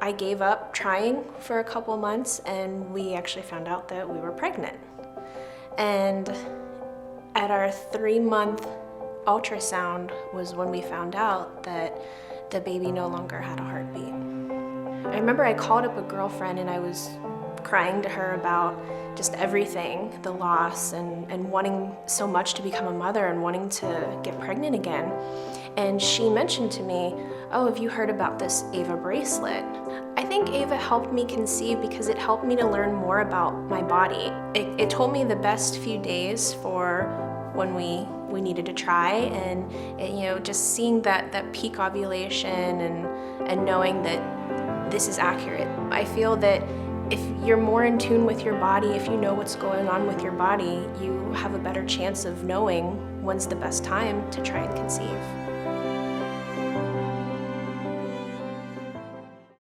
I gave up trying for a couple months, and we actually found out that we were pregnant. And at our 3-month ultrasound was when we found out that the baby no longer had a heartbeat. I remember I called up a girlfriend and I was crying to her about just everything, the loss and wanting so much to become a mother and wanting to get pregnant again. And she mentioned to me, "Oh, have you heard about this Ava bracelet?" I think Ava helped me conceive because it helped me to learn more about my body. It told me the best few days for when we needed to try, and just seeing that peak ovulation and knowing that this is accurate. I feel that if you're more in tune with your body, if you know what's going on with your body, you have a better chance of knowing when's the best time to try and conceive.